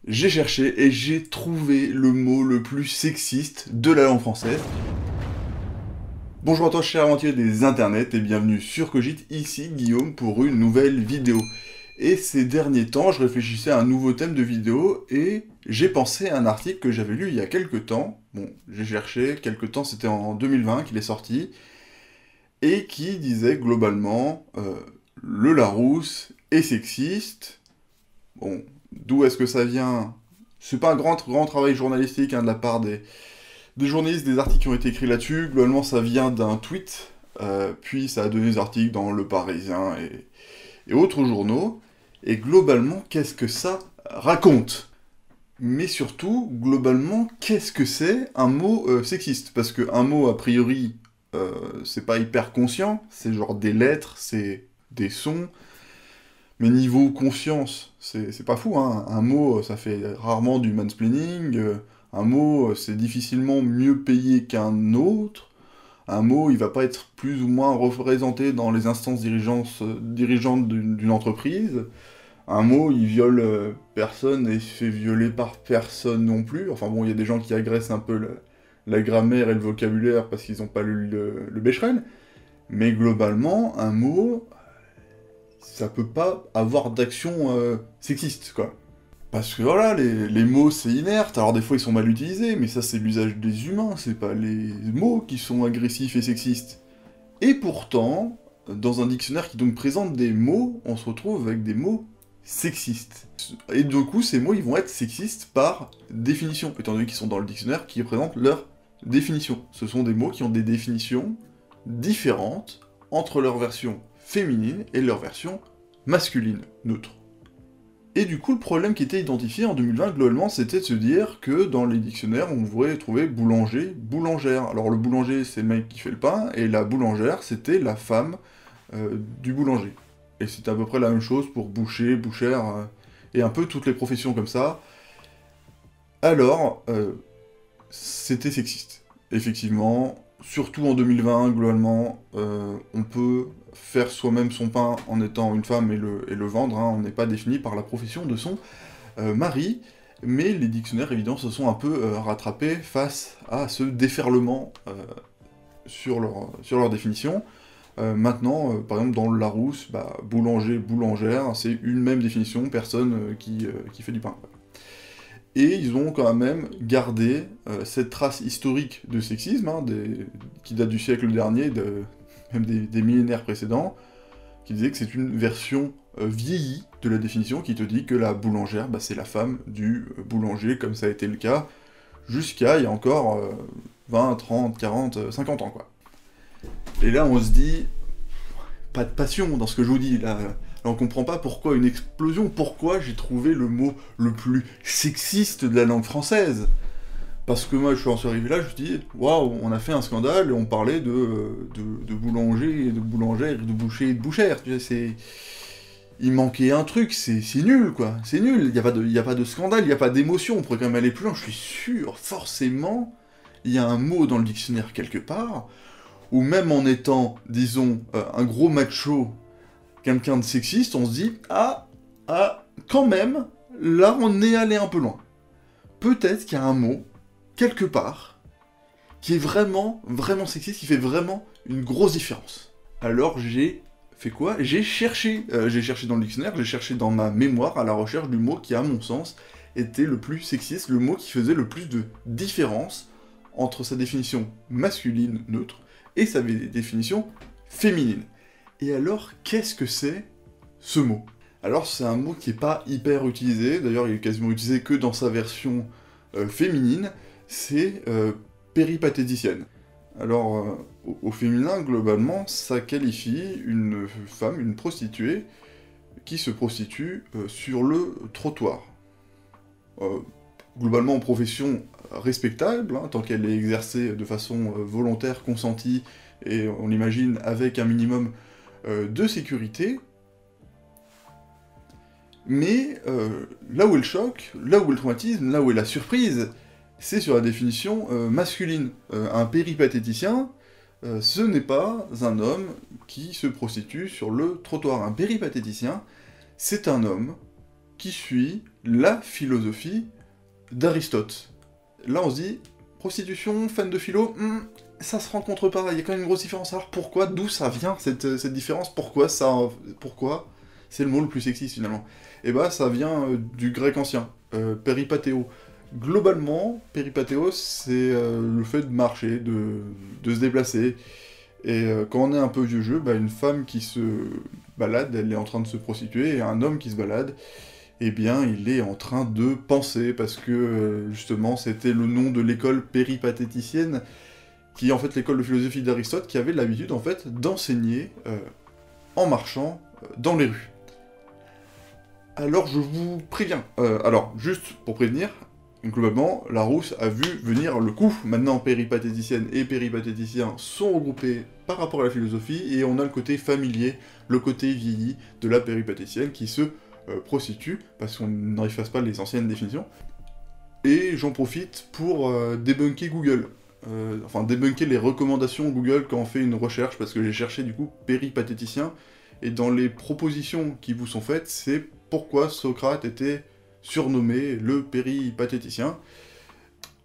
J'ai cherché et j'ai trouvé le mot le plus sexiste de la langue française. Bonjour à toi cher aventurier des internets et bienvenue sur Cogite, ici Guillaume pour une nouvelle vidéo. Et ces derniers temps, je réfléchissais à un nouveau thème de vidéo et j'ai pensé à un article que j'avais lu il y a quelques temps. Bon, j'ai cherché, quelques temps, c'était en 2020 qu'il est sorti, et qui disait globalement le Larousse est sexiste. Bon, d'où est-ce que ça vient? C'est pas un grand travail journalistique de la part des journalistes, des articles qui ont été écrits là-dessus. Globalement, ça vient d'un tweet, puis ça a donné des articles dans Le Parisien et autres journaux. Et globalement, qu'est-ce que ça raconte? Mais surtout, globalement, qu'est-ce que c'est un mot sexiste? Parce qu'un mot, a priori, c'est pas hyper conscient, c'est genre des lettres, c'est des sons, mais niveau conscience, c'est pas fou, hein. Un mot, ça fait rarement du mansplaining, un mot, c'est difficilement mieux payé qu'un autre, un mot, il va pas être plus ou moins représenté dans les instances dirigeantes d'une entreprise, un mot, il viole personne et se fait violer par personne non plus. Enfin bon, il y a des gens qui agressent un peu la grammaire et le vocabulaire parce qu'ils n'ont pas lu le Becherel, mais globalement, un mot, ça peut pas avoir d'action sexiste, quoi. Parce que voilà, les mots c'est inerte, alors des fois ils sont mal utilisés, mais ça c'est l'usage des humains, c'est pas les mots qui sont agressifs et sexistes. Et pourtant, dans un dictionnaire qui donc présente des mots, on se retrouve avec des mots sexistes. Et du coup, ces mots ils vont être sexistes par définition, étant donné qu'ils sont dans le dictionnaire qui représente leur définition. Ce sont des mots qui ont des définitions différentes entre leur version féminine et leur version masculine, neutre. Et du coup, le problème qui était identifié en 2020, globalement, c'était de se dire que dans les dictionnaires, on pourrait trouver boulanger, boulangère. Alors le boulanger, c'est le mec qui fait le pain, et la boulangère, c'était la femme du boulanger. Et c'était à peu près la même chose pour boucher, bouchère, et un peu toutes les professions comme ça. Alors, c'était sexiste. Effectivement, surtout en 2020, globalement, on peut faire soi-même son pain en étant une femme et le vendre, hein. On n'est pas défini par la profession de son mari, mais les dictionnaires, évidemment, se sont un peu rattrapés face à ce déferlement sur leur définition. Maintenant, par exemple, dans le Larousse, boulanger, boulangère, c'est une même définition, personne qui fait du pain. Et ils ont quand même gardé cette trace historique de sexisme, hein, qui date du siècle dernier, même des millénaires précédents, qui disait que c'est une version vieillie de la définition qui te dit que la boulangère, c'est la femme du boulanger, comme ça a été le cas jusqu'à il y a encore 20, 30, 40, 50 ans, quoi. Et là, on se dit, pas de passion dans ce que je vous dis, là on comprend pas pourquoi une explosion, pourquoi j'ai trouvé le mot le plus sexiste de la langue française. Parce que moi, je suis arrivé là, je me suis dit, waouh, on a fait un scandale et on parlait de boulanger et de boulangère, de boucher et de bouchère. Tu sais, il manquait un truc, c'est nul, quoi. C'est nul, il y a pas de scandale, il n'y a pas d'émotion, on pourrait quand même aller plus loin, je suis sûr, forcément, il y a un mot dans le dictionnaire quelque part, où même en étant, disons, un gros macho, quelqu'un de sexiste, on se dit, quand même, là on est allé un peu loin. Peut-être qu'il y a un mot, quelque part, qui est vraiment, vraiment sexiste, qui fait vraiment une grosse différence. Alors j'ai fait quoi? J'ai cherché dans le dictionnaire, j'ai cherché dans ma mémoire à la recherche du mot qui, à mon sens, était le plus sexiste, le mot qui faisait le plus de différence entre sa définition masculine, neutre, et sa définition féminine. Et alors, qu'est-ce que c'est ce mot? Alors, c'est un mot qui n'est pas hyper utilisé, d'ailleurs il est quasiment utilisé que dans sa version féminine, c'est péripatéticienne. Alors, au féminin, globalement, ça qualifie une femme, une prostituée, qui se prostitue sur le trottoir. Globalement, en profession respectable, hein, tant qu'elle est exercée de façon volontaire, consentie, et on l'imagine avec un minimum de sécurité, mais là où est le choc, là où est le traumatisme, là où est la surprise, c'est sur la définition masculine. Un péripatéticien, ce n'est pas un homme qui se prostitue sur le trottoir. Un péripatéticien, c'est un homme qui suit la philosophie d'Aristote. Là on se dit, prostitution, fan de philo, ça se rencontre pas, il y a quand même une grosse différence. Alors pourquoi, d'où ça vient cette différence? Pourquoi c'est le mot le plus sexiste finalement? Et bah ça vient du grec ancien, péripatéo. Globalement, péripatéo c'est le fait de marcher, de se déplacer. Et quand on est un peu vieux jeu, bah, une femme qui se balade, elle est en train de se prostituer, et un homme qui se balade, eh bien, il est en train de penser, parce que, justement, c'était le nom de l'école péripatéticienne, qui est en fait l'école de philosophie d'Aristote, qui avait l'habitude, en fait, d'enseigner en marchant dans les rues. Alors, je vous préviens, alors, juste pour prévenir, globalement, Larousse a vu venir le coup. Maintenant, péripatéticienne et péripatéticien sont regroupés par rapport à la philosophie, et on a le côté familier, le côté vieilli de la péripatéticienne qui se prostitue, parce qu'on n'efface pas les anciennes définitions. Et j'en profite pour débunker Google. Enfin, débunker les recommandations Google quand on fait une recherche, parce que j'ai cherché du coup péripatéticien, et dans les propositions qui vous sont faites, c'est pourquoi Socrate était surnommé le péripatéticien.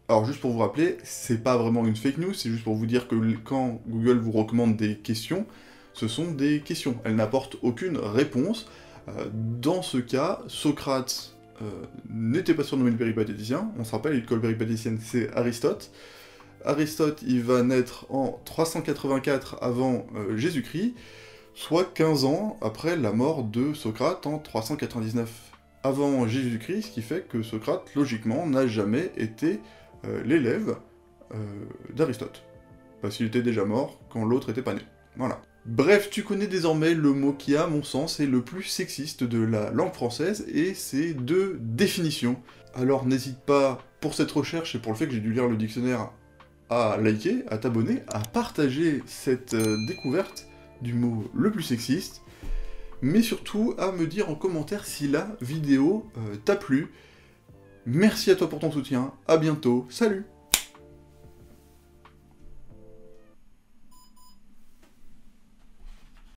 Alors juste pour vous rappeler, c'est pas vraiment une fake news, c'est juste pour vous dire que quand Google vous recommande des questions, ce sont des questions, elles n'apportent aucune réponse. Dans ce cas, Socrate n'était pas surnommé le péripatéticien, on se rappelle, l'école péripatéticienne c'est Aristote. Aristote, il va naître en 384 avant Jésus-Christ, soit 15 ans après la mort de Socrate en 399 avant Jésus-Christ, ce qui fait que Socrate, logiquement, n'a jamais été l'élève d'Aristote. Parce qu'il était déjà mort quand l'autre était pas né. Voilà. Bref, tu connais désormais le mot qui, à mon sens, est le plus sexiste de la langue française, et c'est de définition. Alors n'hésite pas, pour cette recherche et pour le fait que j'ai dû lire le dictionnaire, à liker, à t'abonner, à partager cette découverte du mot le plus sexiste, mais surtout à me dire en commentaire si la vidéo t'a plu. Merci à toi pour ton soutien, à bientôt, salut!